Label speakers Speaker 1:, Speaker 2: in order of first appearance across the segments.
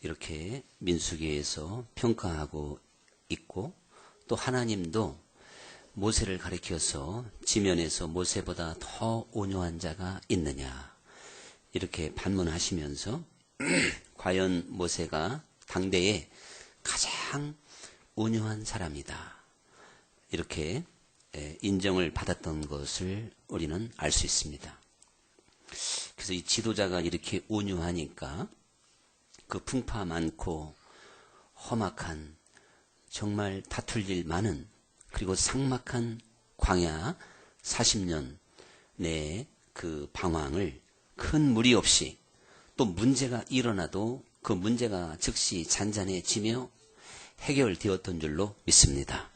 Speaker 1: 이렇게 민수기에서 평가하고 있고, 또 하나님도 모세를 가리켜서 지면에서 모세보다 더 온유한 자가 있느냐 이렇게 반문하시면서 과연 모세가 당대에 가장 온유한 사람이다 이렇게 인정을 받았던 것을 우리는 알 수 있습니다. 그래서 이 지도자가 이렇게 온유하니까 그 풍파 많고 험악한 정말 다툴 일 많은 그리고 삭막한 광야 40년 내의 그 방황을 큰 무리 없이 또 문제가 일어나도 그 문제가 즉시 잔잔해지며 해결되었던 줄로 믿습니다.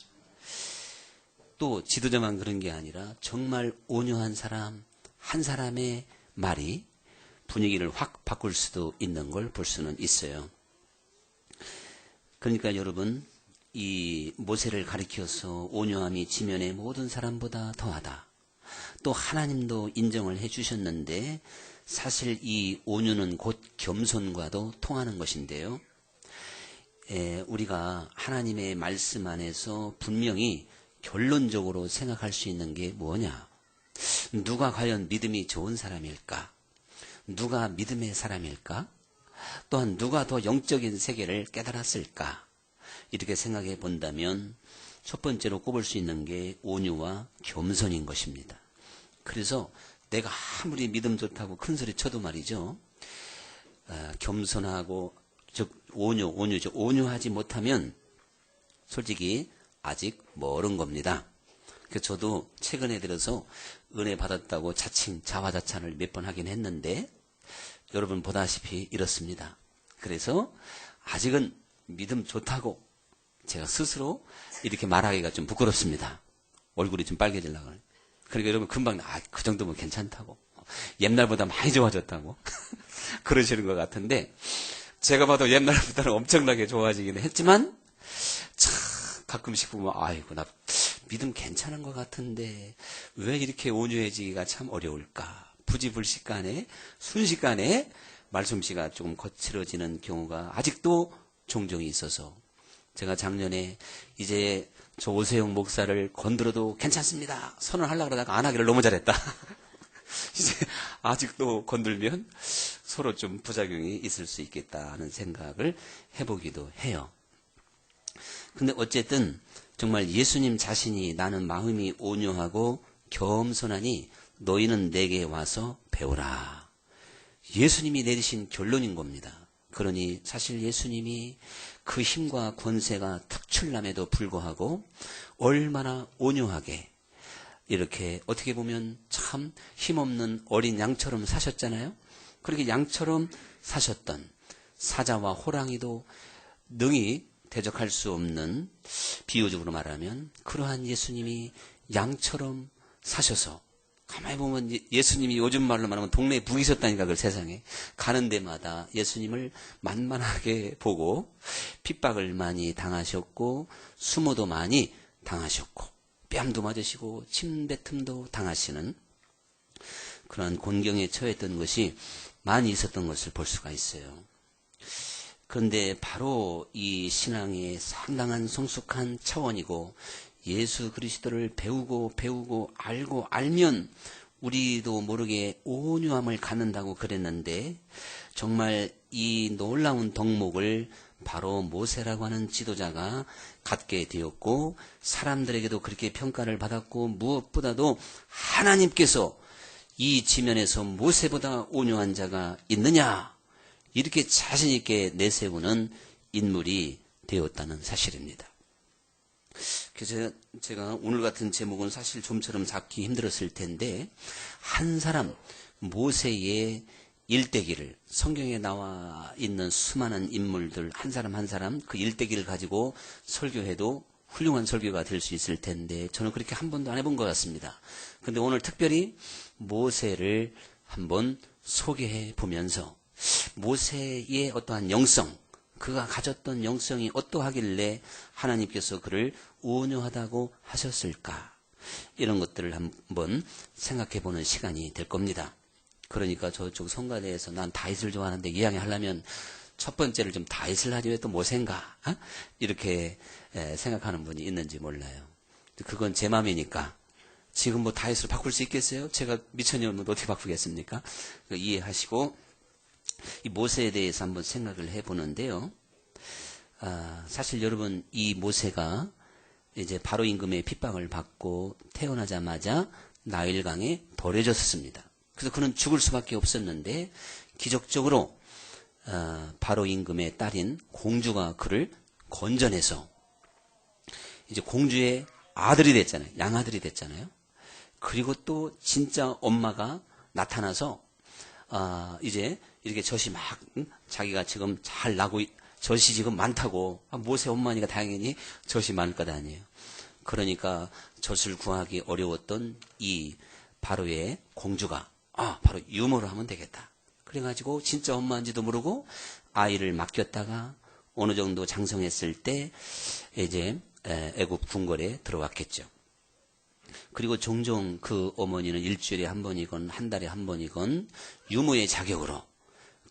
Speaker 1: 또 지도자만 그런 게 아니라 정말 온유한 사람 한 사람의 말이 분위기를 확 바꿀 수도 있는 걸 볼 수는 있어요. 그러니까 여러분 이 모세를 가리켜서 온유함이 지면의 모든 사람보다 더하다. 또 하나님도 인정을 해주셨는데 사실 이 온유는 곧 겸손과도 통하는 것인데요. 우리가 하나님의 말씀 안에서 분명히 결론적으로 생각할 수 있는 게 뭐냐? 누가 과연 믿음이 좋은 사람일까? 누가 믿음의 사람일까? 또한 누가 더 영적인 세계를 깨달았을까? 이렇게 생각해 본다면 첫 번째로 꼽을 수 있는 게 온유와 겸손인 것입니다. 그래서 내가 아무리 믿음 좋다고 큰 소리 쳐도 말이죠. 겸손하고 즉 온유죠. 온유하지 못하면 솔직히 아직 멀은 겁니다. 그래서 저도 최근에 들어서 은혜 받았다고 자칭 자화자찬을 몇 번 하긴 했는데 여러분 보다시피 이렇습니다. 그래서 아직은 믿음 좋다고 제가 스스로 이렇게 말하기가 좀 부끄럽습니다. 얼굴이 좀 빨개지려고 그래요. 그러니까 여러분 금방 그 정도면 괜찮다고 옛날보다 많이 좋아졌다고 그러시는 것 같은데 제가 봐도 옛날보다는 엄청나게 좋아지기는 했지만 참 가끔씩 보면 아이고 나 믿음 괜찮은 것 같은데 왜 이렇게 온유해지기가 참 어려울까. 부지불식간에 순식간에 말솜씨가 조금 거칠어지는 경우가 아직도 종종 있어서 제가 작년에 이제 저 오세영 목사를 건드려도 괜찮습니다 선언하려고 그러다가 안 하기를 너무 잘했다. 이제 아직도 건들면 서로 좀 부작용이 있을 수 있겠다는 생각을 해보기도 해요. 근데 어쨌든 정말 예수님 자신이 나는 마음이 온유하고 겸손하니 너희는 내게 와서 배우라. 예수님이 내리신 결론인 겁니다. 그러니 사실 예수님이 그 힘과 권세가 특출남에도 불구하고 얼마나 온유하게 이렇게 어떻게 보면 참 힘없는 어린 양처럼 사셨잖아요. 그렇게 양처럼 사셨던 사자와 호랑이도 능히 대적할 수 없는 비유적으로 말하면 그러한 예수님이 양처럼 사셔서 가만히 보면 예수님이 요즘 말로 말하면 동네에 부이셨다니까 그 세상에 가는 데마다 예수님을 만만하게 보고 핍박을 많이 당하셨고 수모도 많이 당하셨고 뺨도 맞으시고 침뱉음도 당하시는 그런 곤경에 처했던 것이 많이 있었던 것을 볼 수가 있어요. 그런데 바로 이 신앙의 상당한 성숙한 차원이고 예수 그리스도를 배우고 알고 알면 우리도 모르게 온유함을 갖는다고 그랬는데 정말 이 놀라운 덕목을 바로 모세라고 하는 지도자가 갖게 되었고 사람들에게도 그렇게 평가를 받았고 무엇보다도 하나님께서 이 지면에서 모세보다 온유한 자가 있느냐 이렇게 자신 있게 내세우는 인물이 되었다는 사실입니다. 그래서 제가 오늘 같은 제목은 사실 좀처럼 잡기 힘들었을 텐데 한 사람 모세의 일대기를 성경에 나와 있는 수많은 인물들 한 사람 한 사람 그 일대기를 가지고 설교해도 훌륭한 설교가 될 수 있을 텐데 저는 그렇게 한 번도 안 해본 것 같습니다. 그런데 오늘 특별히 모세를 한번 소개해 보면서 모세의 어떠한 영성 그가 가졌던 영성이 어떠하길래 하나님께서 그를 온유하다고 하셨을까 이런 것들을 한번 생각해 보는 시간이 될 겁니다. 그러니까 저쪽 성가대에서 난 다윗을 좋아하는데 이야기하려면 첫 번째를 좀 다윗을 하지 왜 또 모세인가? 이렇게 생각하는 분이 있는지 몰라요. 그건 제 마음이니까. 지금 뭐 다윗으로 바꿀 수 있겠어요? 제가 미천년은 어떻게 바꾸겠습니까? 이해하시고 이 모세에 대해서 한번 생각을 해보는데요. 사실 여러분 이 모세가 이제 바로 임금의 핍박을 받고 태어나자마자 나일강에 버려졌습니다. 그래서 그는 죽을 수밖에 없었는데 기적적으로 바로 임금의 딸인 공주가 그를 건져내서 이제 공주의 아들이 됐잖아요. 양아들이 됐잖아요. 그리고 또 진짜 엄마가 나타나서 이제 이렇게 젖이 막 자기가 지금 잘 나고 젖이 지금 많다고 모세 엄마니까 당연히 젖이 많을 것 아니에요. 그러니까 젖을 구하기 어려웠던 이 바로의 공주가 바로 유모를 하면 되겠다. 그래가지고 진짜 엄마인지도 모르고 아이를 맡겼다가 어느 정도 장성했을 때 이제 애굽 궁궐에 들어갔겠죠. 그리고 종종 그 어머니는 일주일에 한 번이건 한 달에 한 번이건 유모의 자격으로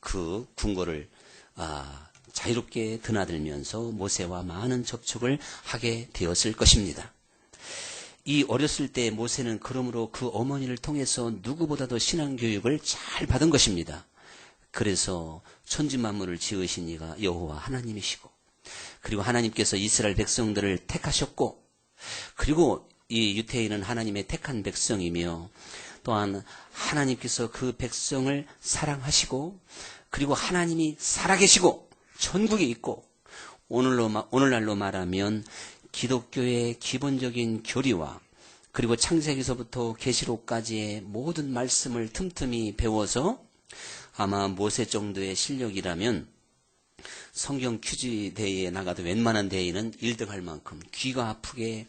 Speaker 1: 그 궁궐을 자유롭게 드나들면서 모세와 많은 접촉을 하게 되었을 것입니다. 이 어렸을 때 모세는 그러므로 그 어머니를 통해서 누구보다도 신앙교육을 잘 받은 것입니다. 그래서 천지만물을 지으신 이가 여호와 하나님이시고 그리고 하나님께서 이스라엘 백성들을 택하셨고 그리고 이 유태인은 하나님의 택한 백성이며 또한 하나님께서 그 백성을 사랑하시고 그리고 하나님이 살아계시고 천국에 있고 오늘날로 말하면 기독교의 기본적인 교리와 그리고 창세기서부터 계시록까지의 모든 말씀을 틈틈이 배워서 아마 모세 정도의 실력이라면 성경 퀴즈 대회에 나가도 웬만한 대회는 1등 할 만큼 귀가 아프게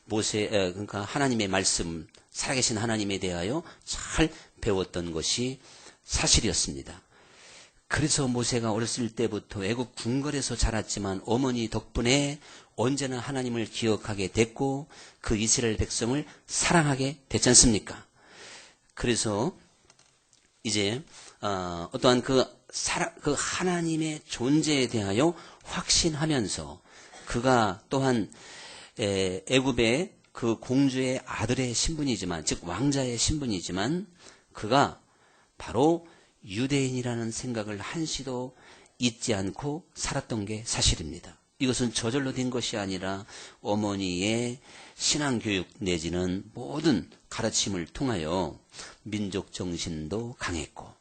Speaker 1: 그러니까 하나님의 말씀, 살아계신 하나님에 대하여 잘 배웠던 것이 사실이었습니다. 그래서 모세가 어렸을 때부터 애굽 궁궐에서 자랐지만 어머니 덕분에 언제나 하나님을 기억하게 됐고 그 이스라엘 백성을 사랑하게 됐지 않습니까? 그래서 이제 어떠한 그 하나님의 존재에 대하여 확신하면서 그가 또한 애굽의 그 공주의 아들의 신분이지만 즉 왕자의 신분이지만 그가 바로 유대인이라는 생각을 한시도 잊지 않고 살았던 게 사실입니다. 이것은 저절로 된 것이 아니라 어머니의 신앙교육 내지는 모든 가르침을 통하여 민족 정신도 강했고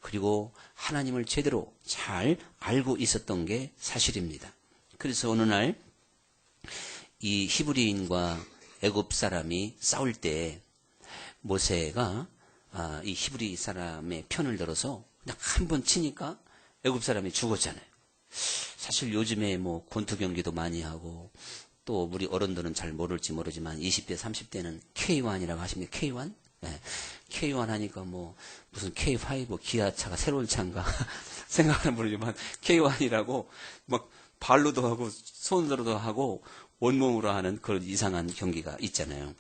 Speaker 1: 그리고 하나님을 제대로 잘 알고 있었던 게 사실입니다. 그래서 어느 날 이 히브리인과 애굽 사람이 싸울 때 모세가 이 히브리 사람의 편을 들어서 그냥 한 번 치니까 애굽 사람이 죽었잖아요. 사실 요즘에 뭐 권투 경기도 많이 하고 또 우리 어른들은 잘 모를지 모르지만 20대 30대는 K1이라고 하십니까? K1? 네. K1 하니까 뭐 무슨 K5 기아차가 새로운 차인가 생각은 모르지만 K1이라고 막 발로도 하고 손으로도 하고 온몸으로 하는 그런 이상한 경기가 있잖아요.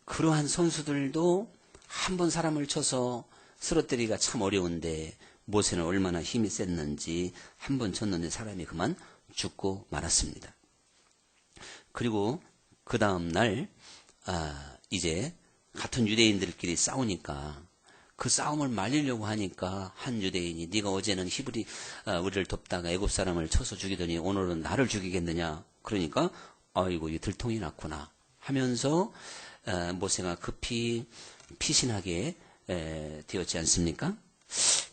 Speaker 1: 그러한 선수들도 한 번 사람을 쳐서 쓰러뜨리기가 참 어려운데 모세는 얼마나 힘이 셌는지 한 번 쳤는데 사람이 그만 죽고 말았습니다. 그리고 그 다음 날 이제 같은 유대인들끼리 싸우니까 그 싸움을 말리려고 하니까 한 유대인이 네가 어제는 히브리 우리를 돕다가 애굽 사람을 쳐서 죽이더니 오늘은 나를 죽이겠느냐. 그러니까 아이고 이 들통이 났구나 하면서 모세가 급히 피신하게 되었지 않습니까?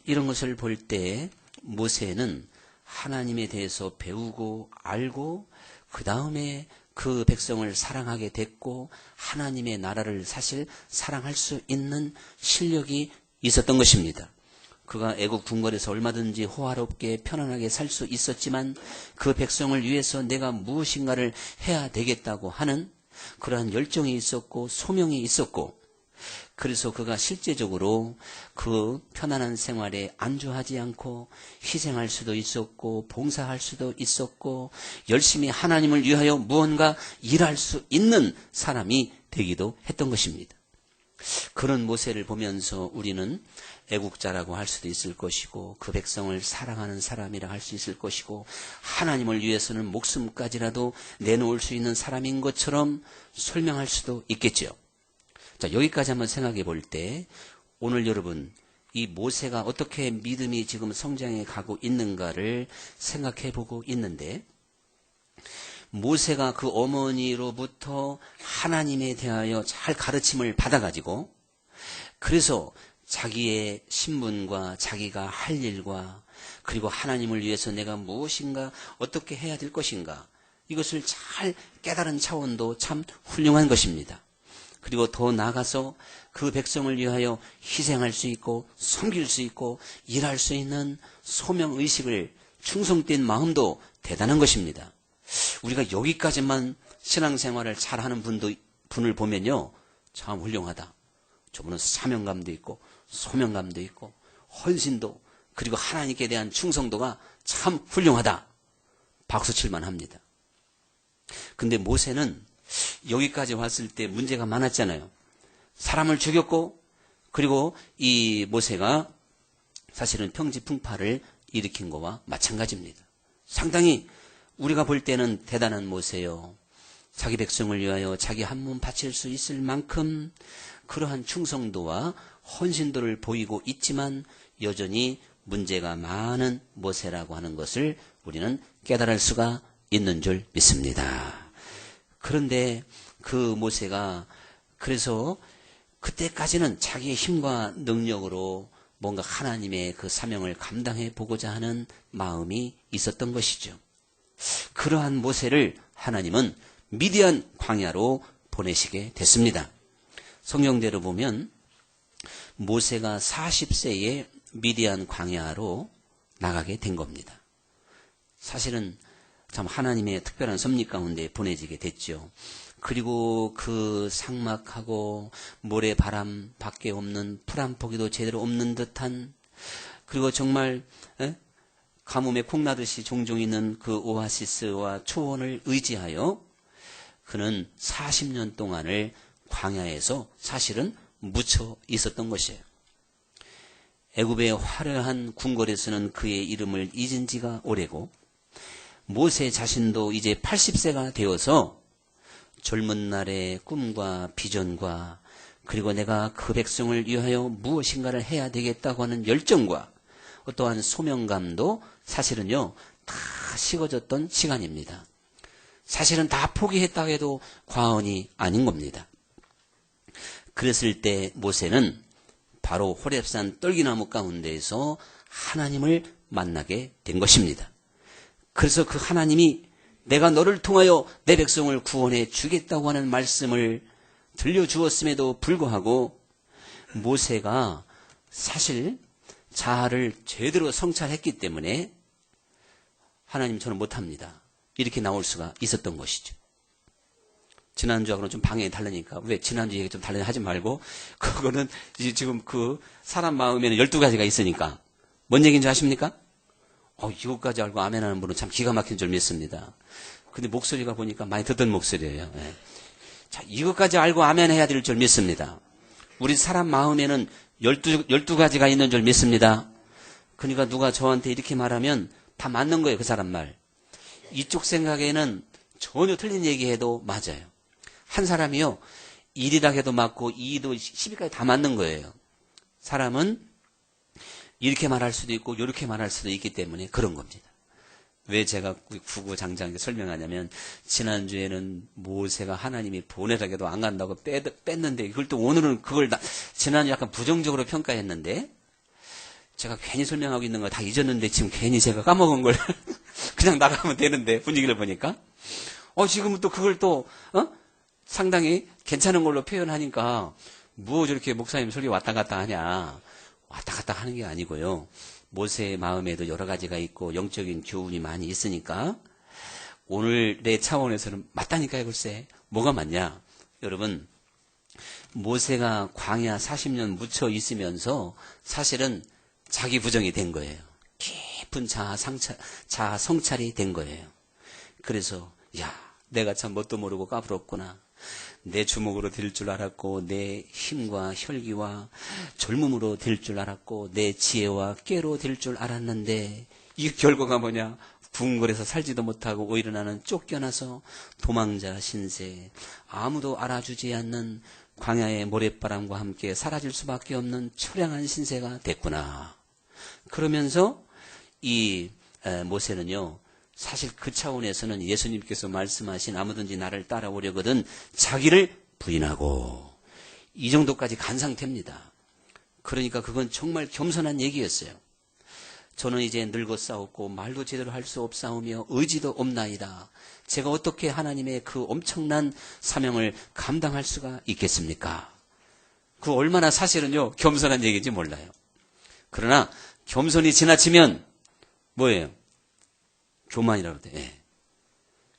Speaker 1: 이런 것을 볼 때 모세는 하나님에 대해서 배우고 알고 그 다음에 그 백성을 사랑하게 됐고 하나님의 나라를 사실 사랑할 수 있는 실력이 있었던 것입니다. 그가 애국 궁궐에서 얼마든지 호화롭게 편안하게 살 수 있었지만 그 백성을 위해서 내가 무엇인가를 해야 되겠다고 하는 그러한 열정이 있었고 소명이 있었고 그래서 그가 실제적으로 그 편안한 생활에 안주하지 않고 희생할 수도 있었고 봉사할 수도 있었고 열심히 하나님을 위하여 무언가 일할 수 있는 사람이 되기도 했던 것입니다. 그런 모세를 보면서 우리는 애국자라고 할 수도 있을 것이고 그 백성을 사랑하는 사람이라 할 수 있을 것이고 하나님을 위해서는 목숨까지라도 내놓을 수 있는 사람인 것처럼 설명할 수도 있겠죠. 자, 여기까지 한번 생각해 볼 때 오늘 여러분 이 모세가 어떻게 믿음이 지금 성장해 가고 있는가를 생각해 보고 있는데, 모세가 그 어머니로부터 하나님에 대하여 잘 가르침을 받아가지고 그래서 자기의 신분과 자기가 할 일과 그리고 하나님을 위해서 내가 무엇인가 어떻게 해야 될 것인가 이것을 잘 깨달은 차원도 참 훌륭한 것입니다. 그리고 더 나아가서 그 백성을 위하여 희생할 수 있고 섬길 수 있고 일할 수 있는 소명의식을 충성된 마음도 대단한 것입니다. 우리가 여기까지만 신앙생활을 잘하는 분을 보면요, 참 훌륭하다. 저분은 사명감도 있고 소명감도 있고 헌신도 그리고 하나님께 대한 충성도가 참 훌륭하다. 박수 칠만 합니다. 근데 모세는 여기까지 왔을 때 문제가 많았잖아요. 사람을 죽였고 그리고 이 모세가 사실은 평지풍파를 일으킨 것과 마찬가지입니다. 상당히 우리가 볼 때는 대단한 모세요. 자기 백성을 위하여 자기 한 몸 바칠 수 있을 만큼 그러한 충성도와 헌신도를 보이고 있지만 여전히 문제가 많은 모세라고 하는 것을 우리는 깨달을 수가 있는 줄 믿습니다. 그런데 그 모세가 그래서 그때까지는 자기의 힘과 능력으로 뭔가 하나님의 그 사명을 감당해 보고자 하는 마음이 있었던 것이죠. 그러한 모세를 하나님은 미디안 광야로 보내시게 됐습니다. 성경대로 보면 모세가 40세에 미디안 광야로 나가게 된 겁니다. 사실은 참 하나님의 특별한 섭리 가운데 보내지게 됐죠. 그리고 그 삭막하고 모래바람 밖에 없는 풀 한 포기도 제대로 없는 듯한, 그리고 정말 가뭄에 콩나듯이 종종 있는 그 오아시스와 초원을 의지하여 그는 40년 동안을 광야에서 사실은 묻혀 있었던 것이에요. 애굽의 화려한 궁궐에서는 그의 이름을 잊은 지가 오래고 모세 자신도 이제 80세가 되어서 젊은 날의 꿈과 비전과 그리고 내가 그 백성을 위하여 무엇인가를 해야 되겠다고 하는 열정과 어떠한 소명감도 사실은요 다 식어졌던 시간입니다. 사실은 다 포기했다고 해도 과언이 아닌 겁니다. 그랬을 때 모세는 바로 호렙산 떨기나무 가운데에서 하나님을 만나게 된 것입니다. 그래서 그 하나님이 내가 너를 통하여 내 백성을 구원해 주겠다고 하는 말씀을 들려주었음에도 불구하고 모세가 사실 자아를 제대로 성찰했기 때문에 하나님 저는 못합니다. 이렇게 나올 수가 있었던 것이죠. 지난주하고는 좀 방향이 다르니까 왜 지난주 얘기 좀 다르게 하지 말고 그거는 지금 그 사람 마음에는 12가지가 있으니까 뭔 얘기인지 아십니까? 이것까지 알고 아멘 하는 분은 참 기가 막힌 줄 믿습니다. 근데 목소리가 보니까 많이 듣던 목소리예요. 예. 자, 이것까지 알고 아멘 해야 될 줄 믿습니다. 우리 사람 마음에는 12가지가 있는 줄 믿습니다. 그러니까 누가 저한테 이렇게 말하면 다 맞는 거예요. 그 사람 말. 이쪽 생각에는 전혀 틀린 얘기해도 맞아요. 한 사람이요. 1이라 해도 맞고 2도 10까지 다 맞는 거예요. 사람은 이렇게 말할 수도 있고 이렇게 말할 수도 있기 때문에 그런 겁니다. 왜 제가 구구장장 설명하냐면 지난주에는 모세가 하나님이 보내라고 해도 안 간다고 뺐는데 이걸 또 오늘은 그걸 지난주 약간 부정적으로 평가했는데 제가 괜히 설명하고 있는 거 다 잊었는데 지금 괜히 제가 까먹은 걸 그냥 나가면 되는데 분위기를 보니까 지금은 또 그걸 또 상당히 괜찮은 걸로 표현하니까 뭐 저렇게 목사님 설교 왔다 갔다 하냐. 왔다 갔다 하는 게 아니고요. 모세의 마음에도 여러 가지가 있고 영적인 교훈이 많이 있으니까 오늘의 차원에서는 맞다니까요. 글쎄 뭐가 맞냐. 여러분 모세가 광야 40년 묻혀 있으면서 사실은 자기 부정이 된 거예요. 깊은 자아 성찰이 된 거예요. 그래서 내가 참 뭣도 모르고 까불었구나. 내 주먹으로 될 줄 알았고 내 힘과 혈기와 젊음으로 될 줄 알았고 내 지혜와 꾀로 될 줄 알았는데 이 결과가 뭐냐? 궁궐에서 살지도 못하고 오히려 나는 쫓겨나서 도망자 신세, 아무도 알아주지 않는 광야의 모래바람과 함께 사라질 수밖에 없는 처량한 신세가 됐구나. 그러면서 이 모세는요, 사실 그 차원에서는 예수님께서 말씀하신 아무든지 나를 따라오려거든 자기를 부인하고, 이 정도까지 간 상태입니다. 그러니까 그건 정말 겸손한 얘기였어요. 저는 이제 늙어 싸웠고 말도 제대로 할 수 없사오며 의지도 없나이다. 제가 어떻게 하나님의 그 엄청난 사명을 감당할 수가 있겠습니까? 그 얼마나 사실은요 겸손한 얘기인지 몰라요. 그러나 겸손이 지나치면 뭐예요? 교만이라고 그래요. 예.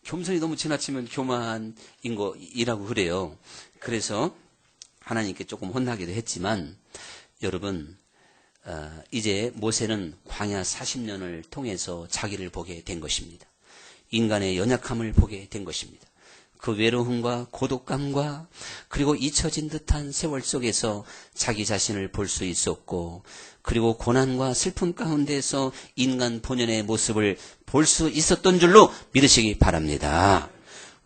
Speaker 1: 겸손이 너무 지나치면 교만인 거이라고 그래요. 그래서 하나님께 조금 혼나기도 했지만, 여러분, 이제 모세는 광야 40년을 통해서 자기를 보게 된 것입니다. 인간의 연약함을 보게 된 것입니다. 그 외로움과 고독감과 그리고 잊혀진 듯한 세월 속에서 자기 자신을 볼 수 있었고, 그리고 고난과 슬픔 가운데서 인간 본연의 모습을 볼 수 있었던 줄로 믿으시기 바랍니다.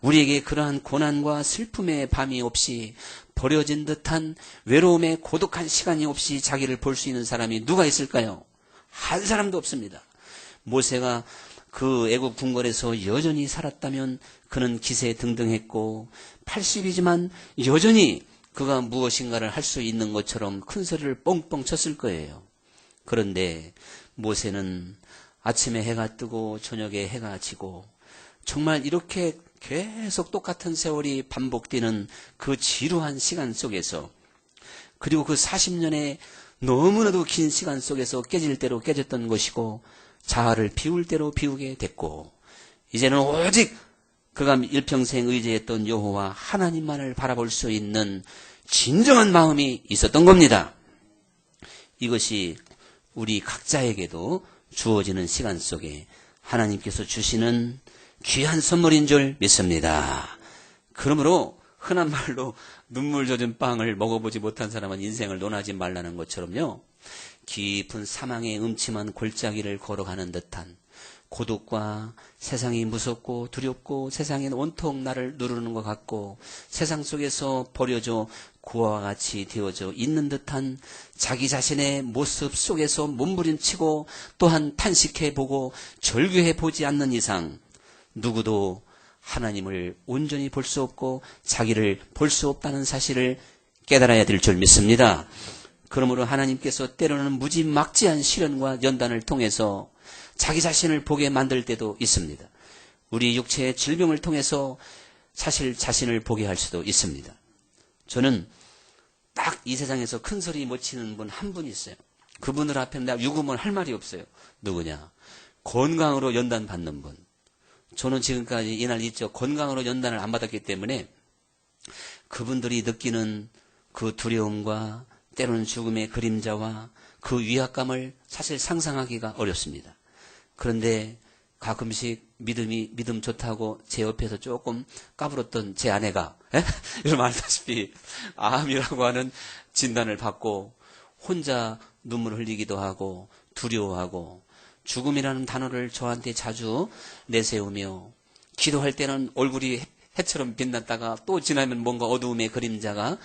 Speaker 1: 우리에게 그러한 고난과 슬픔의 밤이 없이, 버려진 듯한 외로움의 고독한 시간이 없이 자기를 볼 수 있는 사람이 누가 있을까요? 한 사람도 없습니다. 모세가 그 애국 궁궐에서 여전히 살았다면 그는 기세등등했고 80이지만 여전히 그가 무엇인가를 할 수 있는 것처럼 큰 소리를 뻥뻥 쳤을 거예요. 그런데 모세는 아침에 해가 뜨고 저녁에 해가 지고 정말 이렇게 계속 똑같은 세월이 반복되는 그 지루한 시간 속에서, 그리고 그 40년의 너무나도 긴 시간 속에서 깨질 대로 깨졌던 것이고 자아를 비울 대로 비우게 됐고, 이제는 오직 그가 일평생 의지했던 여호와 하나님만을 바라볼 수 있는 진정한 마음이 있었던 겁니다. 이것이 우리 각자에게도 주어지는 시간 속에 하나님께서 주시는 귀한 선물인 줄 믿습니다. 그러므로 흔한 말로 눈물 젖은 빵을 먹어보지 못한 사람은 인생을 논하지 말라는 것처럼요, 깊은 사망의 음침한 골짜기를 걸어가는 듯한 고독과 세상이 무섭고 두렵고 세상이 온통 나를 누르는 것 같고 세상 속에서 버려져 고아와 같이 되어져 있는 듯한 자기 자신의 모습 속에서 몸부림치고 또한 탄식해보고 절규해보지 않는 이상 누구도 하나님을 온전히 볼 수 없고 자기를 볼 수 없다는 사실을 깨달아야 될 줄 믿습니다. 그러므로 하나님께서 때로는 무지막지한 시련과 연단을 통해서 자기 자신을 보게 만들 때도 있습니다. 우리 육체의 질병을 통해서 사실 자신을 보게 할 수도 있습니다. 저는 딱 이 세상에서 큰 소리 못 치는 분 한 분 있어요. 그분들 앞에 내가 유금을 할 말이 없어요. 누구냐? 건강으로 연단 받는 분. 저는 지금까지 이날 있죠. 건강으로 연단을 안 받았기 때문에 그분들이 느끼는 그 두려움과 때로는 죽음의 그림자와 그 위압감을 사실 상상하기가 어렵습니다. 그런데 가끔씩 믿음 좋다고 제 옆에서 조금 까불었던 제 아내가 여러분 알다시피 암이라고 하는 진단을 받고 혼자 눈물을 흘리기도 하고 두려워하고 죽음이라는 단어를 저한테 자주 내세우며 기도할 때는 얼굴이 해처럼 빛났다가 또 지나면 뭔가 어두움의 그림자가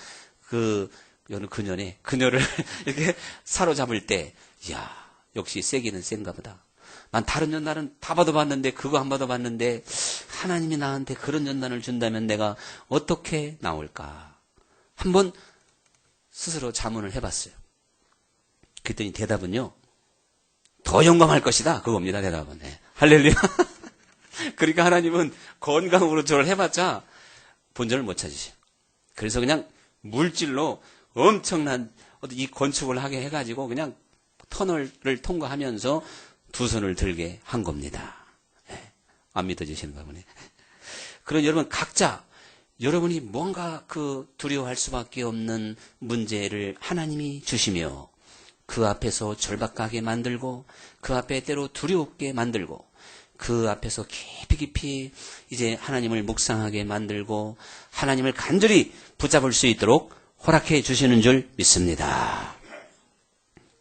Speaker 1: 그녀를 이렇게 사로잡을 때, 이야, 역시 세기는 센가 보다. 난 다른 연단은 다 받아봤는데 그거 안 받아봤는데 하나님이 나한테 그런 연단을 준다면 내가 어떻게 나올까? 한번 스스로 자문을 해봤어요. 그랬더니 대답은요, 더 영광할 것이다. 그겁니다, 대답은. 네. 할렐루야. 그러니까 하나님은 건강으로 저를 해봤자 본전을 못 찾으셔. 그래서 그냥 물질로 엄청난 이 건축을 하게 해가지고 그냥 터널을 통과하면서 두 손을 들게 한 겁니다. 네. 안 믿어지시는가 보네. 그런 여러분 각자 여러분이 뭔가 두려워할 수밖에 없는 문제를 하나님이 주시며 그 앞에서 절박하게 만들고 그 앞에 때로 두렵게 만들고 그 앞에서 깊이 이제 하나님을 묵상하게 만들고 하나님을 간절히 붙잡을 수 있도록 허락해 주시는 줄 믿습니다.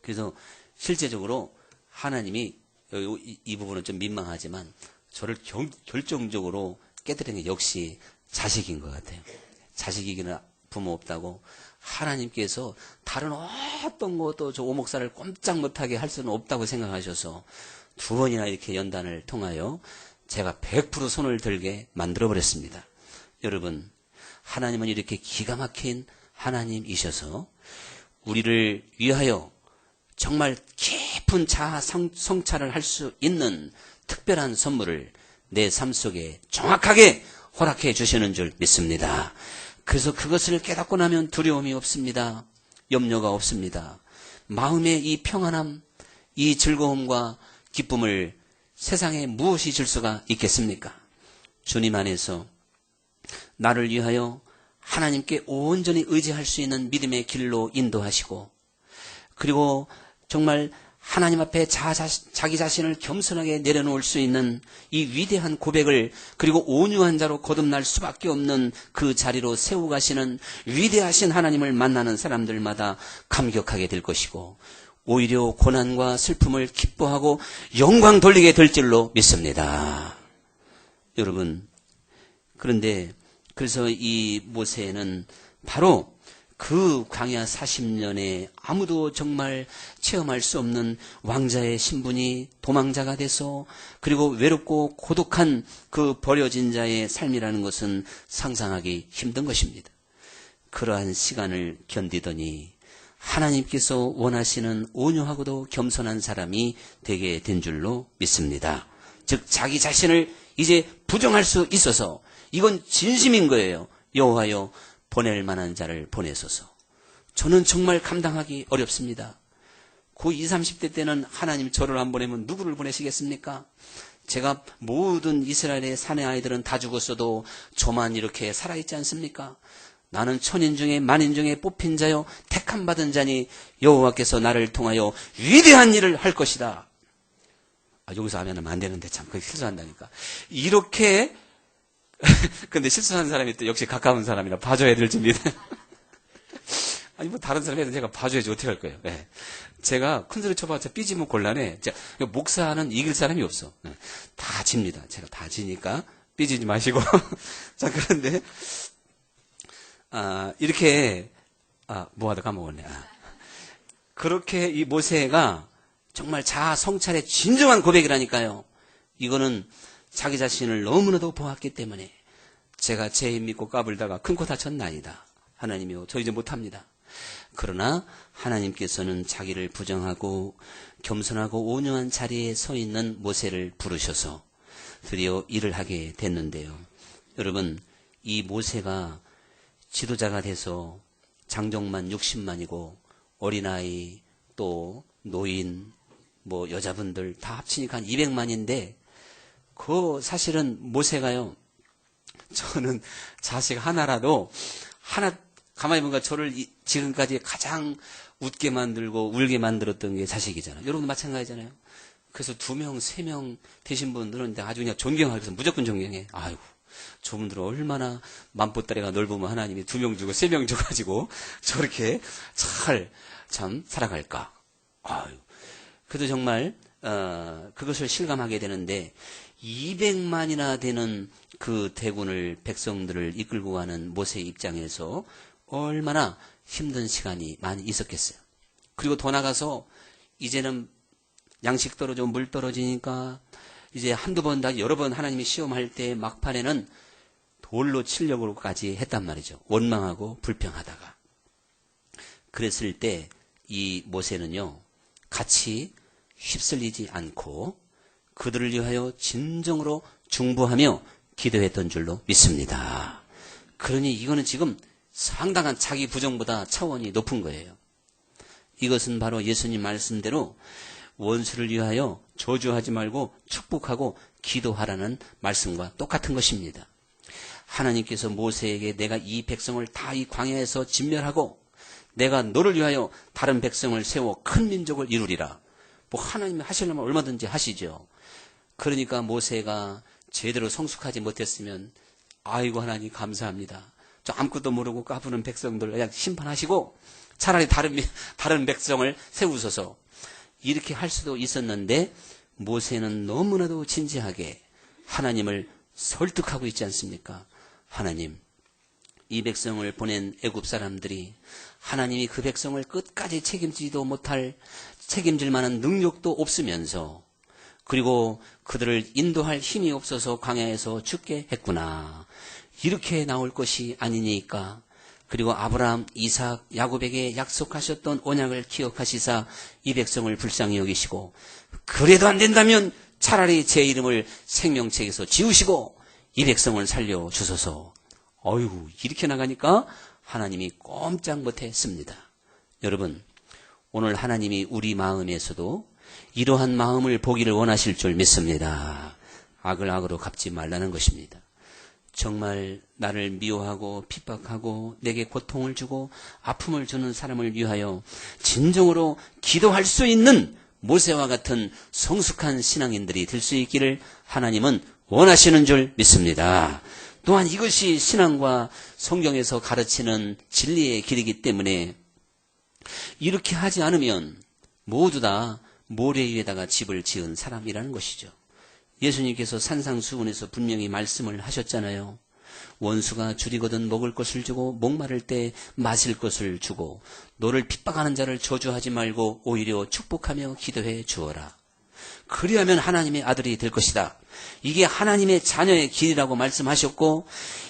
Speaker 1: 그래서 실제적으로 하나님이 이 부분은 좀 민망하지만 저를 결정적으로 깨뜨리는 게 역시 자식인 것 같아요. 자식이기는 부모 없다고 하나님께서 다른 어떤 것도 저 오목사를 꼼짝 못하게 할 수는 없다고 생각하셔서 2번이나 이렇게 연단을 통하여 제가 100% 손을 들게 만들어버렸습니다. 여러분, 하나님은 이렇게 기가 막힌 하나님이셔서 우리를 위하여 정말 깊은 자아 성찰을 할 수 있는 특별한 선물을 내 삶 속에 정확하게 허락해 주시는 줄 믿습니다. 그래서 그것을 깨닫고 나면 두려움이 없습니다. 염려가 없습니다. 마음의 이 평안함, 이 즐거움과 기쁨을 세상에 무엇이 줄 수가 있겠습니까? 주님 안에서 나를 위하여 하나님께 온전히 의지할 수 있는 믿음의 길로 인도하시고, 그리고 정말 하나님 앞에 자기 자신을 겸손하게 내려놓을 수 있는 이 위대한 고백을, 그리고 온유한 자로 거듭날 수밖에 없는 그 자리로 세워 가시는 위대하신 하나님을 만나는 사람들마다 감격하게 될 것이고, 오히려 고난과 슬픔을 기뻐하고 영광 돌리게 될 줄로 믿습니다. 여러분, 그런데 그래서 이 모세는 바로 그 광야 40년에 아무도 정말 체험할 수 없는 왕자의 신분이 도망자가 돼서, 그리고 외롭고 고독한 그 버려진 자의 삶이라는 것은 상상하기 힘든 것입니다. 그러한 시간을 견디더니 하나님께서 원하시는 온유하고도 겸손한 사람이 되게 된 줄로 믿습니다. 즉 자기 자신을 이제 부정할 수 있어서, 이건 진심인 거예요. 여호와여, 보낼 만한 자를 보내소서. 저는 정말 감당하기 어렵습니다. 그 20, 30대 때는 하나님 저를 안 보내면 누구를 보내시겠습니까? 제가 모든 이스라엘의 사내 아이들은 다 죽었어도 저만 이렇게 살아있지 않습니까? 나는 천인 중에 만인 중에 뽑힌 자요 택함 받은 자니 여호와께서 나를 통하여 위대한 일을 할 것이다. 여기서 하면 안 되는데 참 그게 실수한다니까. 이렇게 근데 실수한 사람이 또 역시 가까운 사람이라 봐줘야 될 준비다. 아니 뭐 다른 사람이 해도 제가 봐줘야지 어떻게 할 거예요. 네. 제가 큰 소리 쳐봤자 삐지면 곤란해. 목사는 이길 사람이 없어. 네. 다 집니다. 제가 다 지니까 삐지지 마시고. 자, 그런데 이렇게 뭐 하다 까먹었네. 그렇게 이 모세가 정말 자아 성찰의 진정한 고백이라니까요. 이거는 자기 자신을 너무나도 보았기 때문에 제가 제 힘 믿고 까불다가 큰 코 다쳤나이다. 하나님이요, 저 이제 못합니다. 그러나 하나님께서는 자기를 부정하고 겸손하고 온유한 자리에 서 있는 모세를 부르셔서 드디어 일을 하게 됐는데요. 여러분, 이 모세가 지도자가 돼서 장정만 60만이고 어린아이 또 노인 뭐 여자분들 다 합치니까 한 200만인데 그 사실은 모세가요, 저는 자식 하나라도 하나 가만히 보니까 저를 지금까지 가장 웃게 만들고 울게 만들었던 게 자식이잖아요. 여러분도 마찬가지잖아요. 그래서 2명, 3명 되신 분들은 아주 그냥 존경하기 위해서 무조건 존경해. 아이고, 저분들은 얼마나 만보따리가 넓으면 하나님이 2명 주고 3명 줘가지고 저렇게 참 살아갈까. 아유, 그래도 정말 그것을 실감하게 되는데 200만이나 되는 그 대군을, 백성들을 이끌고 가는 모세의 입장에서 얼마나 힘든 시간이 많이 있었겠어요. 그리고 더 나가서 이제는 양식 떨어지고 물 떨어지니까 이제 한두 번 다 여러 번 하나님이 시험할 때 막판에는 돌로 치려고까지 했단 말이죠. 원망하고 불평하다가. 그랬을 때 이 모세는요, 같이 휩쓸리지 않고 그들을 위하여 진정으로 중보하며 기도했던 줄로 믿습니다. 그러니 이거는 지금 상당한 자기 부정보다 차원이 높은 거예요. 이것은 바로 예수님 말씀대로 원수를 위하여 저주하지 말고 축복하고 기도하라는 말씀과 똑같은 것입니다. 하나님께서 모세에게 내가 이 백성을 다 이 광야에서 진멸하고 내가 너를 위하여 다른 백성을 세워 큰 민족을 이루리라. 뭐 하나님이 하시려면 얼마든지 하시죠. 그러니까 모세가 제대로 성숙하지 못했으면 아이고 하나님 감사합니다. 저 아무것도 모르고 까부는 백성들 그냥 심판하시고 차라리 다른 백성을 세우소서 이렇게 할 수도 있었는데 모세는 너무나도 진지하게 하나님을 설득하고 있지 않습니까? 하나님, 이 백성을 보낸 애굽 사람들이 하나님이 그 백성을 끝까지 책임질 만한 능력도 없으면서 그리고 그들을 인도할 힘이 없어서 광야에서 죽게 했구나. 이렇게 나올 것이 아니니까. 그리고 아브라함, 이삭, 야곱에게 약속하셨던 언약을 기억하시사 이 백성을 불쌍히 여기시고 그래도 안 된다면 차라리 제 이름을 생명책에서 지우시고 이 백성을 살려주소서. 어이구 이렇게 나가니까 하나님이 꼼짝 못했습니다. 여러분 오늘 하나님이 우리 마음에서도 이러한 마음을 보기를 원하실 줄 믿습니다. 악을 악으로 갚지 말라는 것입니다. 정말 나를 미워하고 핍박하고 내게 고통을 주고 아픔을 주는 사람을 위하여 진정으로 기도할 수 있는 모세와 같은 성숙한 신앙인들이 될 수 있기를 하나님은 원하시는 줄 믿습니다. 또한 이것이 신앙과 성경에서 가르치는 진리의 길이기 때문에 이렇게 하지 않으면 모두 다 모래 위에다가 집을 지은 사람이라는 것이죠. 예수님께서 산상수훈에서 분명히 말씀을 하셨잖아요. 원수가 줄이거든 먹을 것을 주고 목마를 때 마실 것을 주고 너를 핍박하는 자를 저주하지 말고 오히려 축복하며 기도해 주어라. 그리하면 하나님의 아들이 될 것이다. 이게 하나님의 자녀의 길이라고 말씀하셨고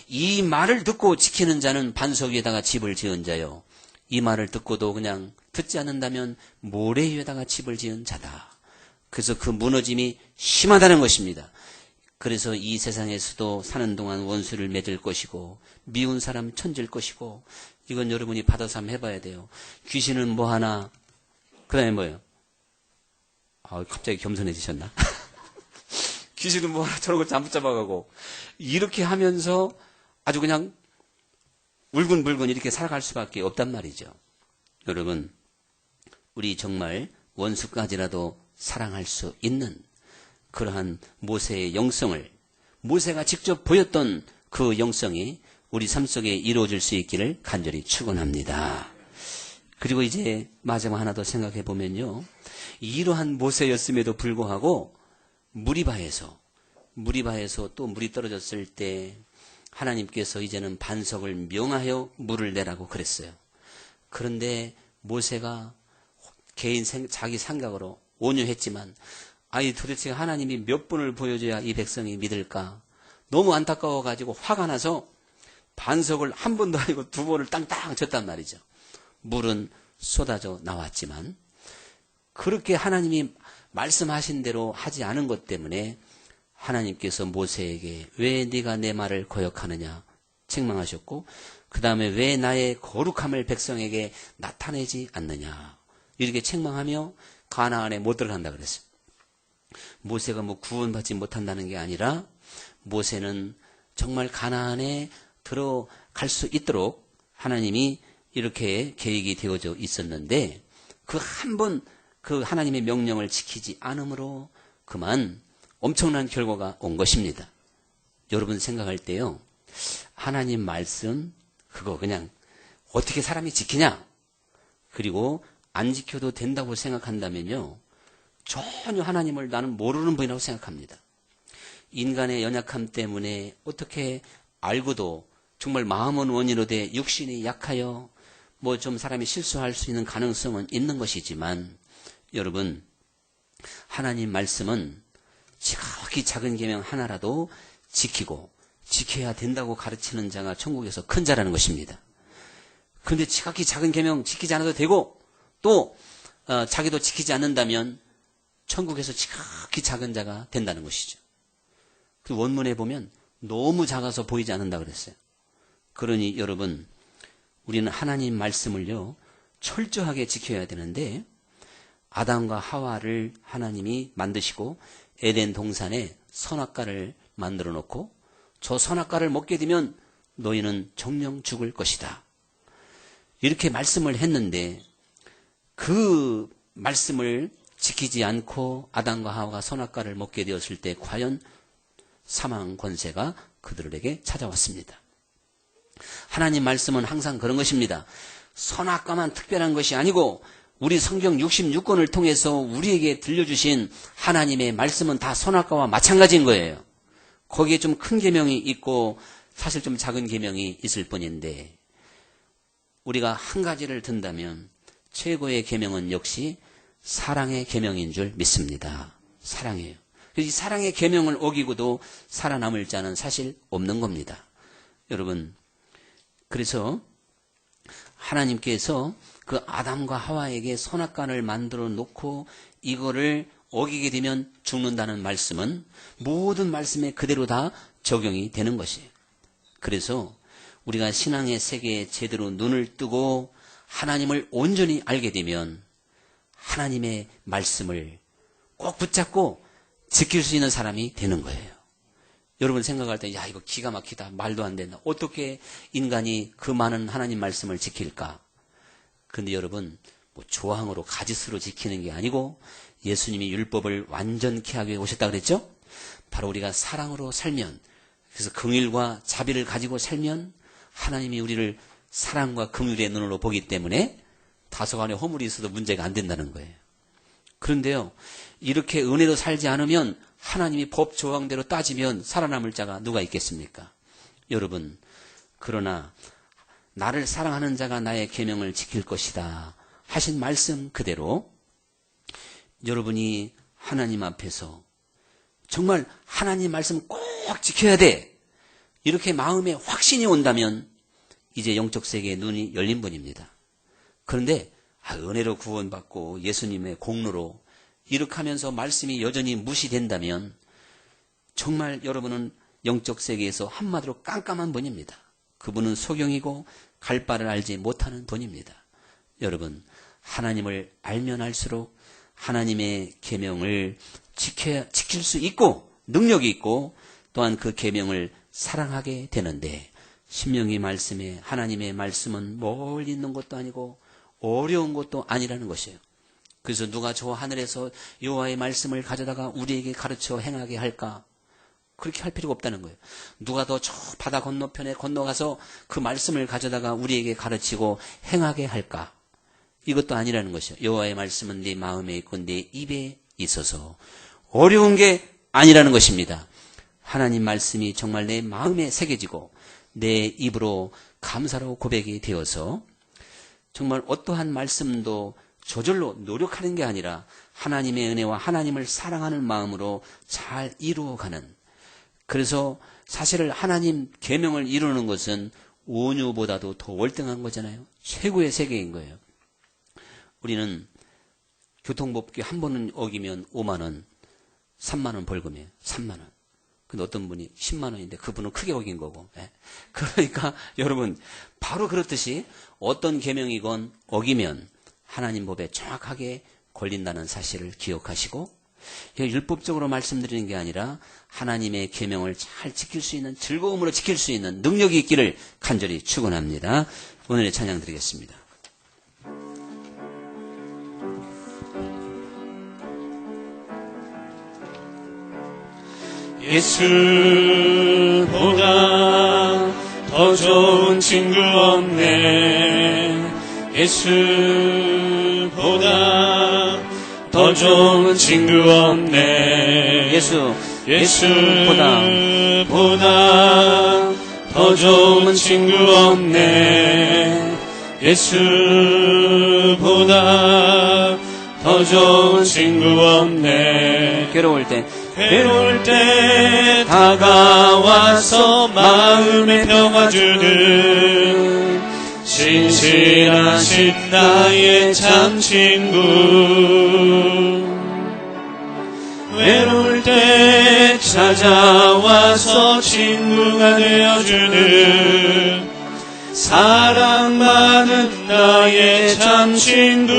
Speaker 1: 이 말을 듣고 지키는 자는 반석 위에다가 집을 지은 자요. 이 말을 듣고도 그냥 듣지 않는다면 모래 위에다가 집을 지은 자다. 그래서 그 무너짐이 심하다는 것입니다. 그래서 이 세상에서도 사는 동안 원수를 맺을 것이고 미운 사람 천질 것이고 이건 여러분이 받아서 한번 해봐야 돼요. 귀신은 뭐 하나 그 다음에 뭐예요? 갑자기 겸손해지셨나? 귀신은 뭐 하나 저런 거 잠 붙잡아가고 이렇게 하면서 아주 그냥 울근불근 이렇게 살아갈 수밖에 없단 말이죠. 여러분 우리 정말 원수까지라도 사랑할 수 있는 그러한 모세의 영성을 모세가 직접 보였던 그 영성이 우리 삶 속에 이루어질 수 있기를 간절히 축원합니다. 그리고 이제 마지막 하나 더 생각해 보면요. 이러한 모세였음에도 불구하고 무리바에서 또 물이 떨어졌을 때 하나님께서 이제는 반석을 명하여 물을 내라고 그랬어요. 그런데 모세가 자기 생각으로 온유했지만 도대체 하나님이 몇 분을 보여줘야 이 백성이 믿을까? 너무 안타까워가지고 화가 나서 반석을 한 번도 아니고 두 번을 땅땅 쳤단 말이죠. 물은 쏟아져 나왔지만 그렇게 하나님이 말씀하신 대로 하지 않은 것 때문에 하나님께서 모세에게 왜 네가 내 말을 거역하느냐 책망하셨고 그 다음에 왜 나의 거룩함을 백성에게 나타내지 않느냐 이렇게 책망하며 가나안에 못 들어간다 그랬어요. 모세가 구원받지 못한다는 게 아니라 모세는 정말 가나안에 들어갈 수 있도록 하나님이 이렇게 계획이 되어져 있었는데 그 하나님의 명령을 지키지 않으므로 그만 엄청난 결과가 온 것입니다. 여러분 생각할 때요. 하나님 말씀 그거 그냥 어떻게 사람이 지키냐? 그리고 안 지켜도 된다고 생각한다면요. 전혀 하나님을 나는 모르는 분이라고 생각합니다. 인간의 연약함 때문에 어떻게 알고도 정말 마음은 원이로되 육신이 약하여 좀 사람이 실수할 수 있는 가능성은 있는 것이지만 여러분 하나님 말씀은 지극히 작은 계명 하나라도 지키고 지켜야 된다고 가르치는 자가 천국에서 큰 자라는 것입니다. 그런데 지극히 작은 계명 지키지 않아도 되고 또 자기도 지키지 않는다면 천국에서 지극히 작은 자가 된다는 것이죠. 그 원문에 보면 너무 작아서 보이지 않는다 그랬어요. 그러니 여러분 우리는 하나님 말씀을요 철저하게 지켜야 되는데 아담과 하와를 하나님이 만드시고 에덴 동산에 선악과를 만들어 놓고 저 선악과를 먹게 되면 너희는 정령 죽을 것이다. 이렇게 말씀을 했는데 그 말씀을 지키지 않고 아담과 하와가 선악과를 먹게 되었을 때 과연 사망 권세가 그들에게 찾아왔습니다. 하나님 말씀은 항상 그런 것입니다. 선악과만 특별한 것이 아니고 우리 성경 66권을 통해서 우리에게 들려주신 하나님의 말씀은 다 선악과와 마찬가지인 거예요. 거기에 좀 큰 계명이 있고 사실 좀 작은 계명이 있을 뿐인데 우리가 한 가지를 든다면 최고의 계명은 역시 사랑의 계명인 줄 믿습니다. 사랑이에요. 이 사랑의 계명을 어기고도 살아남을 자는 사실 없는 겁니다. 여러분, 그래서 하나님께서 그 아담과 하와에게 선악과를 만들어 놓고 이거를 어기게 되면 죽는다는 말씀은 모든 말씀에 그대로 다 적용이 되는 것이에요. 그래서 우리가 신앙의 세계에 제대로 눈을 뜨고 하나님을 온전히 알게 되면 하나님의 말씀을 꼭 붙잡고 지킬 수 있는 사람이 되는 거예요. 여러분 생각할 때, 야, 이거 기가 막히다. 말도 안 된다. 어떻게 인간이 그 많은 하나님 말씀을 지킬까? 근데 여러분, 뭐 조항으로 가짓수로 지키는 게 아니고 예수님이 율법을 완전케 하기 위해 오셨다 그랬죠? 바로 우리가 사랑으로 살면, 그래서 긍휼과 자비를 가지고 살면 하나님이 우리를 사랑과 긍휼의 눈으로 보기 때문에 다소간에 허물이 있어도 문제가 안 된다는 거예요. 그런데요, 이렇게 은혜로 살지 않으면 하나님이 법 조항대로 따지면 살아남을 자가 누가 있겠습니까? 여러분, 그러나 나를 사랑하는 자가 나의 계명을 지킬 것이다 하신 말씀 그대로 여러분이 하나님 앞에서 정말 하나님 말씀 꼭 지켜야 돼, 이렇게 마음에 확신이 온다면 이제 영적 세계의 눈이 열린 분입니다. 그런데 은혜로 구원받고 예수님의 공로로 이렇게 하면서 말씀이 여전히 무시된다면 정말 여러분은 영적 세계에서 한마디로 깜깜한 분입니다. 그분은 소경이고 갈 바를 알지 못하는 분입니다. 여러분, 하나님을 알면 알수록 하나님의 계명을 지킬 수 있고 능력이 있고 또한 그 계명을 사랑하게 되는데, 신명기 말씀에 하나님의 말씀은 멀리 있는 것도 아니고 어려운 것도 아니라는 것이에요. 그래서 누가 저 하늘에서 여호와의 말씀을 가져다가 우리에게 가르쳐 행하게 할까? 그렇게 할 필요가 없다는 거예요. 누가 더 저 바다 건너편에 건너가서 그 말씀을 가져다가 우리에게 가르치고 행하게 할까? 이것도 아니라는 것이에요. 여호와의 말씀은 네 마음에 있고 네 입에 있어서 어려운 게 아니라는 것입니다. 하나님 말씀이 정말 내 마음에 새겨지고 내 입으로 감사로 고백이 되어서 정말 어떠한 말씀도 저절로 노력하는 게 아니라 하나님의 은혜와 하나님을 사랑하는 마음으로 잘 이루어가는, 그래서 사실 하나님 계명을 이루는 것은 온유보다도 더 월등한 거잖아요. 최고의 세계인 거예요. 우리는 교통법규 한 번은 어기면 5만 원, 3만 원 벌금이에요. 3만 원. 근데 어떤 분이 10만 원인데 그분은 크게 어긴 거고. 그러니까 여러분, 바로 그렇듯이 어떤 계명이건 어기면 하나님 법에 정확하게 걸린다는 사실을 기억하시고, 율법적으로 말씀드리는 게 아니라 하나님의 계명을 잘 지킬 수 있는, 즐거움으로 지킬 수 있는 능력이 있기를 간절히 축원합니다. 오늘의 찬양 드리겠습니다.
Speaker 2: 예수보다 더 좋은 친구 없네. 예수보다 더 좋은 친구 없네. 예수보다 더 좋은 친구 없네. 예수보다 더 좋은 친구 없네.
Speaker 1: 괴로울 때
Speaker 2: 다가와서 마음에 평화 주는 신실하신 나의 참 친구. 외로울 때 찾아와서 친구가 되어주는 사랑받은 나의 참 친구.